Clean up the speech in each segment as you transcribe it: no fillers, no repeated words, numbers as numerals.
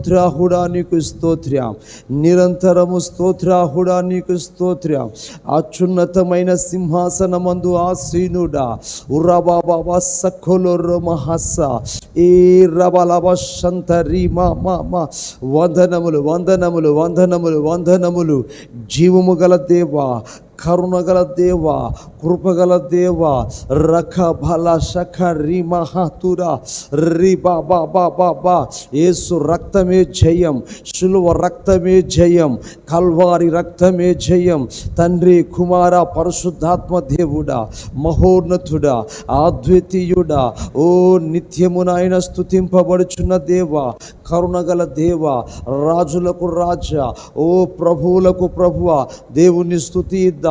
స్తోత్రాహుడా నీకు స్తోత్రం, నిరంతరము స్తోత్రాహుడా నీకు స్తోత్రం. అత్యున్నతమైన సింహాసనమందు ఆసీనుడా ఉరబాబా సఖోలో మహస్స ఏ రబలబ శంతరి మా మా మా వందనములు వందనములు వందనములు వందనములు. జీవము గల దేవా, కరుణగల దేవా, కృపగల దేవా, రఖ బల శఖ రి మహాతురా రి బాబా బాబా బా. యేసు రక్తమే జయం, శిలువ రక్తమే జయం, కల్వారి రక్తమే జయం. తండ్రి, కుమార, పరిశుద్ధాత్మ దేవుడా, మహోన్నతుడా, అద్వితీయుడా, ఓ నిత్యమునైన స్తుతింపబడుచున్న దేవా, కరుణగల దేవా, రాజులకు రాజా, ఓ ప్రభువులకు ప్రభువా. దేవుని స్తుతిద్దాం,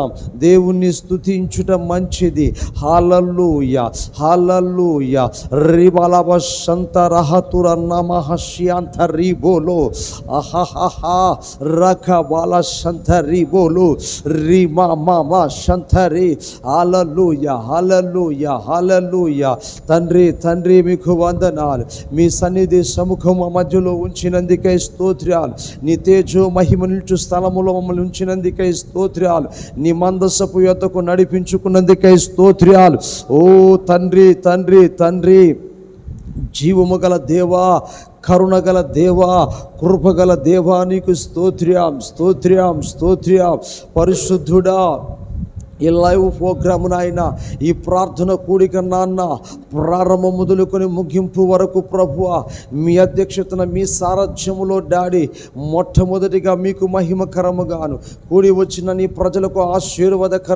దేవుణ్ణి స్తుతించుట మంచిది. హల్లెలూయా హల్లెలూయా. రిబలబ శంత రహతుర నమః శ్యాంత రిబోలో అహహహ రఖ బాల శంత రిబోలో రి మా మా మా శంత రి. హల్లెలూయా హల్లెలూయా హల్లెలూయా. తండ్రి తండ్రి మీకు వందనాలు. మీ సన్నిధి సముఖం మా మధ్యలో ఉంచినందుకై స్తోత్రాలు. నీ తేజో మహిమ నిలుచు స్థలములో మమ్మల్ని ఉంచినందుకై స్తోత్రాలు. నీ మందసపు యొద్దకు నడిపించుకున్నందుకై స్తోత్రాలు. ఓ తండ్రి తండ్రి తండ్రి, జీవము గల దేవా, కరుణగల దేవా, కృపగల దేవా నీకు స్తోత్రం స్తోత్రం స్తోత్రం. పరిశుద్ధుడా, ఈ లైవ్ ప్రోగ్రాము నాయన, ఈ ప్రార్థన కూడిక నాన్న, ప్రారంభం మొదలుకొని ముగింపు వరకు ప్రభువా, మీ అధ్యక్షతన మీ సారథ్యములో డాడీ, మొట్టమొదటిగా మీకు మహిమకరముగాను కూడి వచ్చిన నీ ప్రజలకు ఆశీర్వాదకర